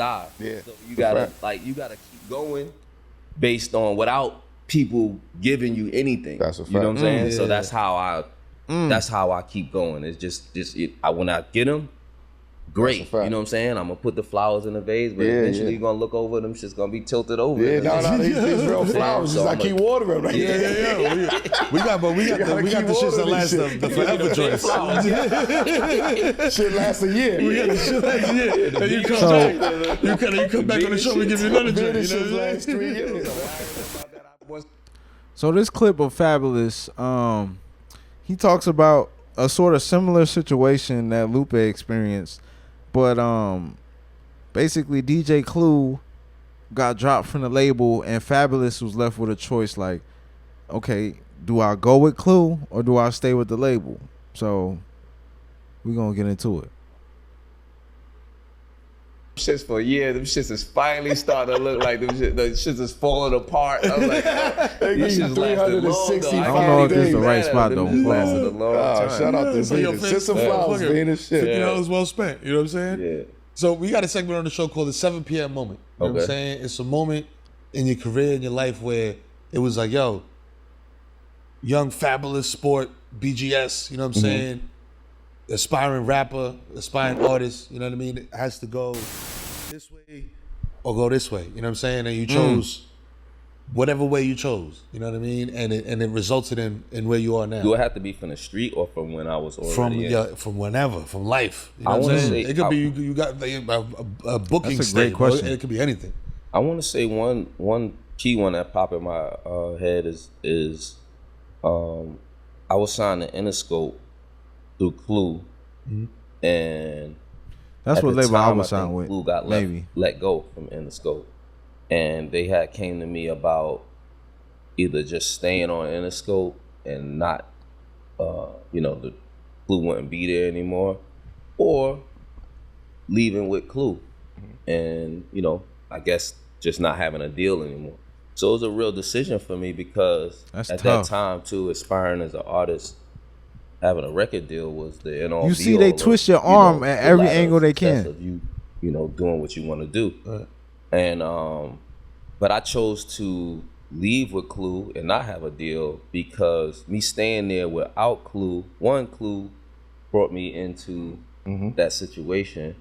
die. Yeah. So you gotta keep going based on without people giving you anything. That's a fact. You know what I'm saying? Yeah. So that's how I keep going. It's just when I get them, great. fact. You know what I'm saying? I'm gonna put the flowers in the vase, but eventually you're gonna look over them, shit's gonna be tilted over. Yeah, no, these real flowers. Just like keep watering them. We got the shits that last the forever joints. Shit lasts a year. We got the shit last a year. And you come back on the show, we give you another joint. You know what I'm saying? 3 years. So this clip of Fabolous, he talks about a sort of similar situation that Lupe experienced, but basically DJ Clue got dropped from the label and Fabolous was left with a choice like, okay, do I go with Clue or do I stay with the label? So we're gonna get into it. Shits for a year, them shits is finally starting to look like the shits is falling apart. I was like, these shits lasted long, though. I don't know if this is the right spot though. Lasted a long time. Shout out to Venus. Send some flowers, Venus. Shit. $50 well spent. You know what I'm saying? Yeah. So we got a segment on the show called the 7 p.m. moment. You know what I'm saying? It's a moment in your career, in your life where it was like, yo, young, fabulous sport, BGS, you know what I'm saying? Aspiring rapper, aspiring artist, you know what I mean? It has to go this way or go this way, you know what I'm saying? And you chose whatever way you chose, you know what I mean? And it resulted in where you are now. Do it have to be from the street or from when I was already from whenever, from life. You know what I'm saying? It could be you got a booking That's a state. great question. It could be anything. I want to say one key one that popped in my head is I was signed to Interscope through Clue, and That's what label I was I signed think with. Clue got let go from Interscope, and they had came to me about either just staying on Interscope and not, the Clue wouldn't be there anymore, or leaving with Clue, and I guess just not having a deal anymore. So it was a real decision for me because that time too, aspiring as an artist, having a record deal was the end all. You see, they twist your arm at every angle they can. Of you doing what you want to do, and but I chose to leave with Clue and not have a deal because me staying there without Clue, Clue brought me into that situation,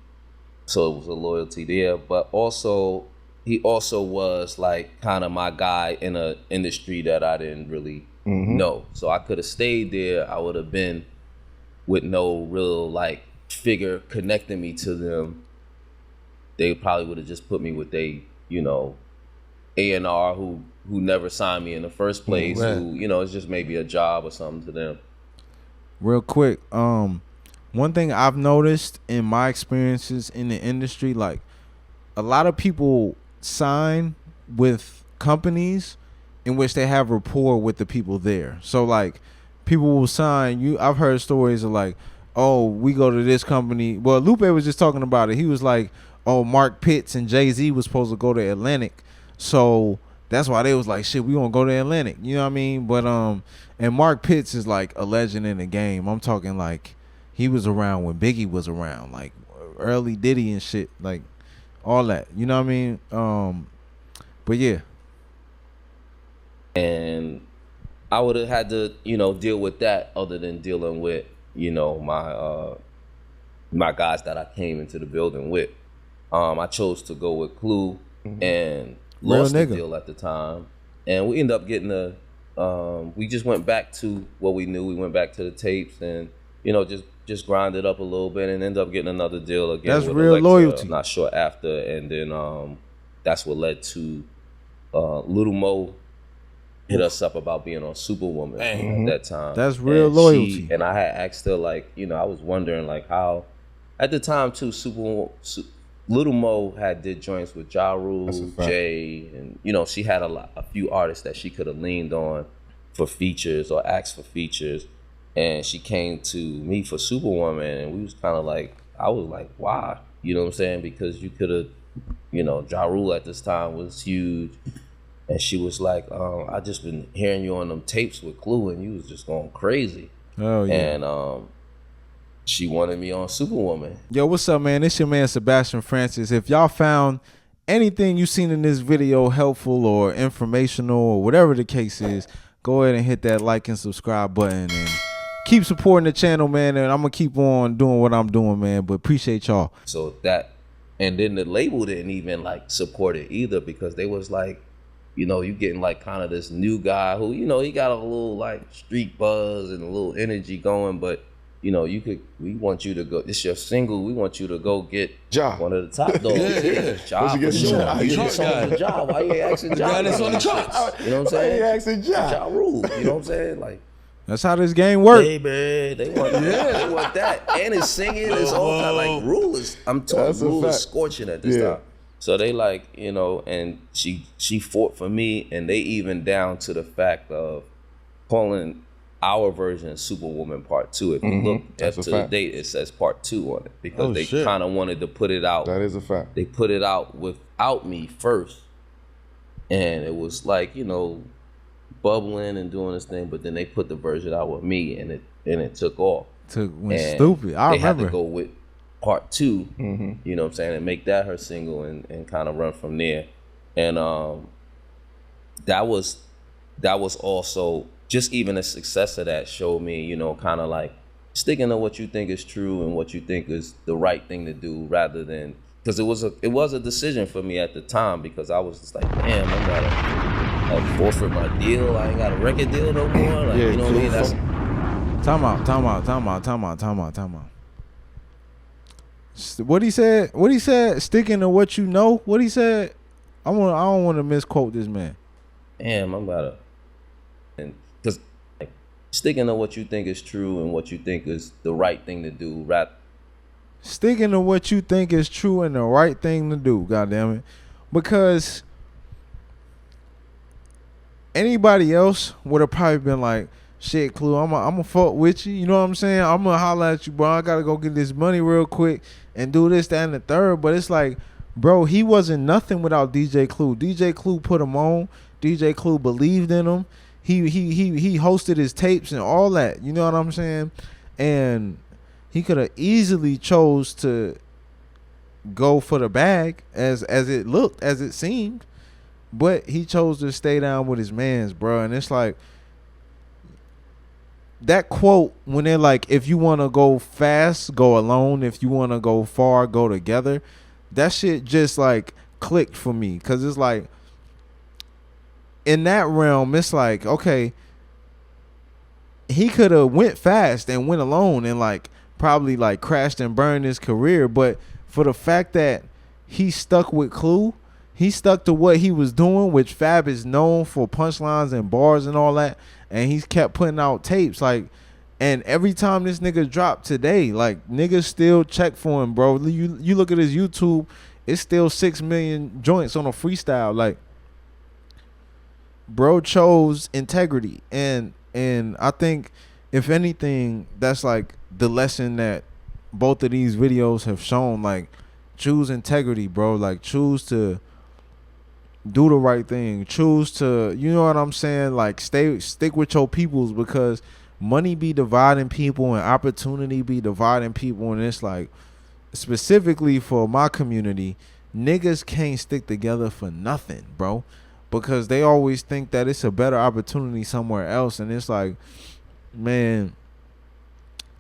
so it was a loyalty there, but also. He also was like kind of my guy in an industry that I didn't really know. So I could have stayed there. I would have been with no real like figure connecting me to them. They probably would have just put me with A&R who never signed me in the first place. Right. Who it's just maybe a job or something to them. Real quick, one thing I've noticed in my experiences in the industry, like a lot of people sign with companies in which they have rapport with the people there. So like people will sign I've heard stories of like, oh, we go to this company. Well, Lupe was just talking about it. He was like, oh, Mark Pitts and Jay-Z was supposed to go to Atlantic. So that's why they was like, shit, we gonna go to Atlantic. You know what I mean? But and Mark Pitts is like a legend in the game. I'm talking like he was around when Biggie was around, like early Diddy and shit, like all that, you know what I mean? But yeah. And I would have had to, deal with that other than dealing with, my guys that I came into the building with. I chose to go with Clue and lost the deal at the time. And we ended up getting we just went back to what we knew. We went back to the tapes and, just grind it up a little bit and end up getting another deal again. That's with real Alexa, loyalty. Not short after, and then that's what led to Little Mo hit us up about being on Superwoman at that time. That's real loyalty. And I had asked her like, I was wondering like how, at the time too, Little Mo did joints with Ja Rule, Jay, and she had a few artists that she could have leaned on for features or asked for features. And she came to me for Superwoman, and we was kind of like, I was like, why? You know what I'm saying? Because you could have, Ja Rule at this time was huge. And she was like, I just been hearing you on them tapes with Clue, and you was just going crazy. Oh, yeah. And she wanted me on Superwoman. Yo, what's up, man? It's your man Sebastian Francis. If y'all found anything you seen in this video helpful or informational or whatever the case is, go ahead and hit that like and subscribe button and keep supporting the channel, man. And I'm gonna keep on doing what I'm doing, man. But appreciate y'all. So that, and then the label didn't even like support it either, because they was like, you know, you getting like kind of this new guy who, you know, he got a little like street buzz and a little energy going, but you know, we want you to go, it's your single, we want you to go get one of the top dogs. Ja, for sure. You get something for Ja. Why you ain't asking Ja? The guy that's on the charts. You know what I'm saying? Why you asking Ja? Ja Rule. You know what I'm saying? Like, that's how this game works. Baby, they want that. And it's singing, it's all kind of like Rule is, I'm talking Rule is scorching at this time. So they like, you know, and she fought for me, and they even down to the fact of calling our version Superwoman Part 2. If you look up to the date, it says Part 2 on it, because they kind of wanted to put it out. That is a fact. They put it out without me first, and it was like, you know, bubbling and doing this thing, but then they put the version out with me, and it took off. Went stupid. I remember. They had to go with Part 2, you know what I'm saying, and make that her single and kind of run from there. And that was also just even the success of that showed me, you know, kind of like sticking to what you think is true and what you think is the right thing to do, rather than, because it was a decision for me at the time, because I was just like, damn, I gotta forfeit my deal. I ain't got a record deal no more. Like, you know what I mean? That's Time out. What he said? Sticking to what you know. What he said? I don't want to misquote this man. Damn, I'm about to. And because like, sticking to what you think is true and what you think is the right thing to do, sticking to what you think is true and the right thing to do, goddamn it. Because anybody else would have probably been like, shit, Clue, I'm gonna fuck with you. You know what I'm saying? I'm gonna holler at you, bro. I gotta go get this money real quick and do this, that, and the third. But it's like, bro, he wasn't nothing without DJ Clue. DJ Clue put him on. DJ Clue believed in him. He hosted his tapes and all that. You know what I'm saying? And he could have easily chose to go for the bag as it looked, as it seemed. But he chose to stay down with his mans, bro. And it's like, that quote, when they're like, if you want to go fast, go alone. If you want to go far, go together. That shit just like clicked for me. Because it's like, in that realm, it's like, okay, he could have went fast and went alone and like probably like crashed and burned his career. But for the fact that he stuck with Clue, he stuck to what he was doing, which Fab is known for punchlines and bars and all that. And he's kept putting out tapes, like, and every time this nigga dropped today, like, niggas still check for him, bro. You look at his YouTube, it's still 6 million joints on a freestyle. Like, bro chose integrity, and I think, if anything, that's like the lesson that both of these videos have shown. Like, choose integrity, bro. Like, choose to do the right thing. Choose to, you know what I'm saying? Like, stick with your peoples, because money be dividing people and opportunity be dividing people. And it's like, specifically for my community, niggas can't stick together for nothing, bro, because they always think that it's a better opportunity somewhere else. And it's like, man,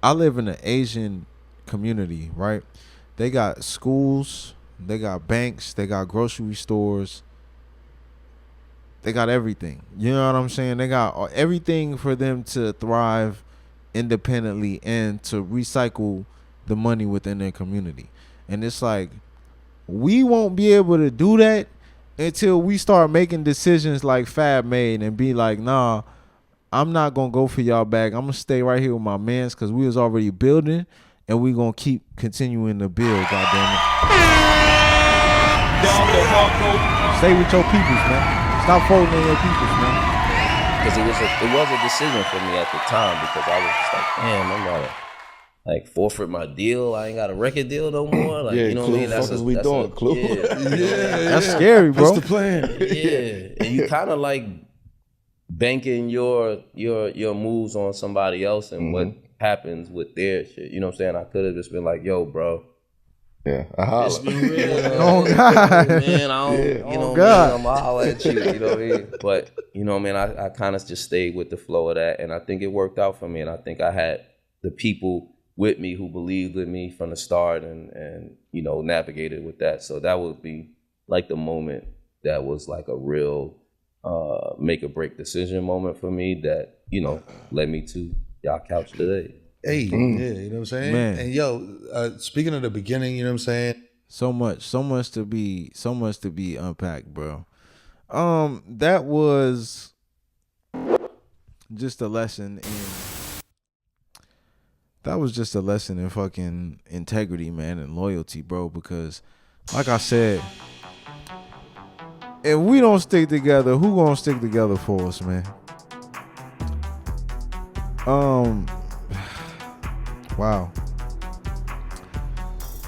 I live in an Asian community, right? They got schools, they got banks, they got grocery stores. They got everything. You know what I'm saying? They got everything for them to thrive independently and to recycle the money within their community. And it's like, we won't be able to do that until we start making decisions like Fab made and be like, nah, I'm not going to go for y'all back. I'm going to stay right here with my mans, because we was already building, and we going to keep continuing to build, goddammit. Stay with your peoples, man. Stop folding in your peoples, man. Because it was a decision for me at the time, because I was just like, damn, I'm about to like forfeit my deal. I ain't got a record deal no more. Like, you know what I mean? That's we doing, Clue. That's scary, bro. That's the plan. Yeah, and you kind of like banking your moves on somebody else and what happens with their shit. You know what I'm saying? I could have just been like, yo, bro. Yeah, It's been real. Oh, God. Man, I don't, you know, man, I'm gonna holler at you, you know what I mean? But, you know, man, I kind of just stayed with the flow of that, and I think it worked out for me, and I think I had the people with me who believed in me from the start and you know, navigated with that. So that would be like the moment that was like a real make or break decision moment for me that, you know, led me to y'all couch today. Hey, yeah, you know what I'm saying? Man. And yo, speaking of the beginning, you know what I'm saying? So much to be unpacked, bro. That was just a lesson in fucking integrity, man, and loyalty, bro, because like I said, if we don't stick together, who gonna stick together for us, man? Wow.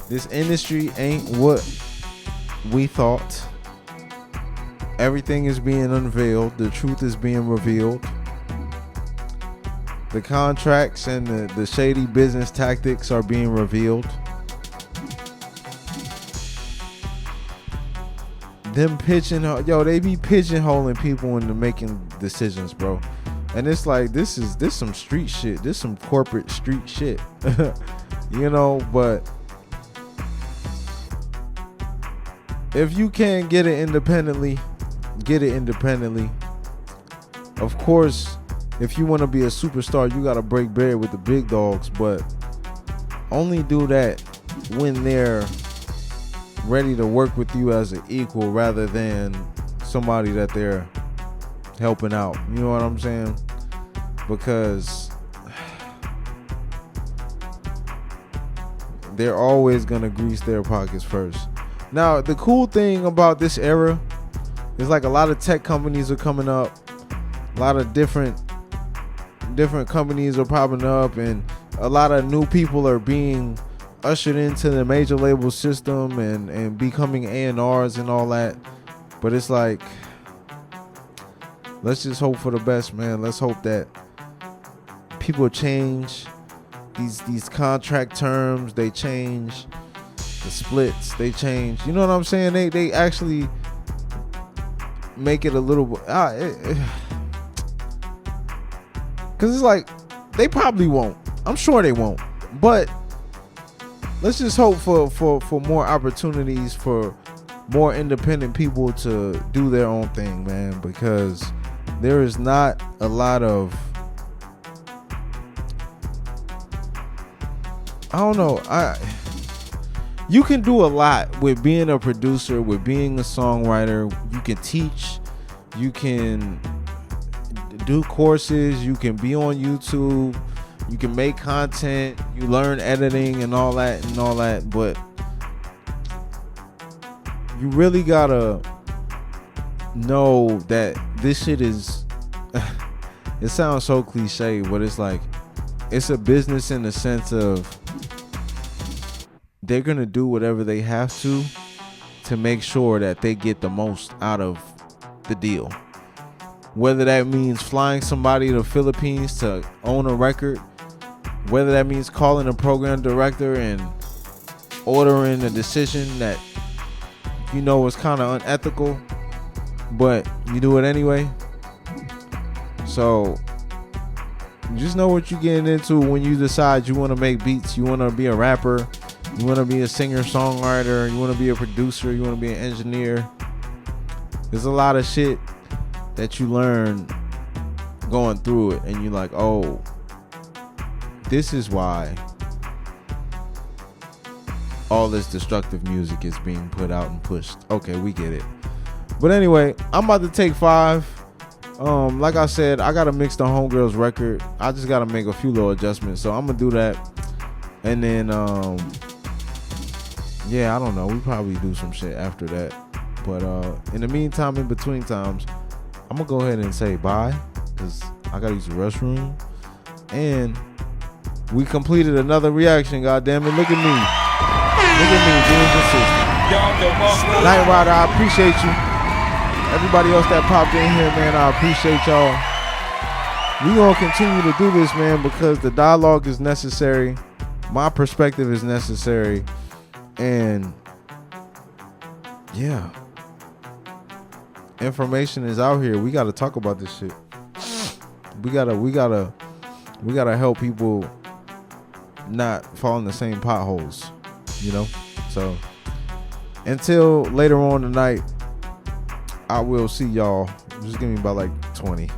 This industry ain't what we thought. Everything is being unveiled. The truth is being revealed. The contracts and the shady business tactics are being revealed. Them they be pigeonholing people into making decisions, bro. And it's like, this some street shit. This some corporate street shit. You know, but if you can't get it independently, get it independently. Of course, if you want to be a superstar, you got to break bread with the big dogs, but only do that when they're ready to work with you as an equal rather than somebody that they're helping out. You know what I'm saying? Because they're always going to grease their pockets first. Now, the cool thing about this era is like a lot of tech companies are coming up. A lot of different companies are popping up, and a lot of new people are being ushered into the major label system and becoming A&Rs and all that. But it's like, let's just hope for the best, man. Let's hope that people change these contract terms. They change the splits. They change. You know what I'm saying? They actually make it a little bit. Because it's like, they probably won't. I'm sure they won't. But let's just hope for more opportunities for more independent people to do their own thing, man. Because there is not a lot of, I don't know. You can do a lot with being a producer, with being a songwriter. You can teach. You can do courses. You can be on YouTube. You can make content. You learn editing and all that. But you really gotta know that this shit is it sounds so cliche, but it's like, it's a business in the sense of they're gonna do whatever they have to make sure that they get the most out of the deal. Whether that means flying somebody to the Philippines to own a record, whether that means calling a program director and ordering a decision that you know is kind of unethical, but you do it anyway. So just know what you're getting into when you decide you want to make beats, you want to be a rapper, you want to be a singer-songwriter, you want to be a producer, you want to be an engineer. There's a lot of shit that you learn going through it, and you're like, oh, this is why all this destructive music is being put out and pushed. Okay, we get it. But anyway, I'm about to take 5. Like I said, I gotta mix the Homegirls record. I just gotta make a few little adjustments, so I'm gonna do that. And then yeah, I don't know, we probably do some shit after that. But in the meantime, in between times, I'm gonna go ahead and say bye, because I gotta use the restroom. And we completed another reaction, goddammit. Look at me being consistent. Night Rider, I appreciate you. Everybody else that popped in here, man, I appreciate y'all. We gonna continue to do this, man, because the dialogue is necessary. My perspective is necessary, and yeah, information is out here. We gotta talk about this shit. We gotta help people not fall in the same potholes, you know. So until later on tonight, I will see y'all. Just give me about like 20.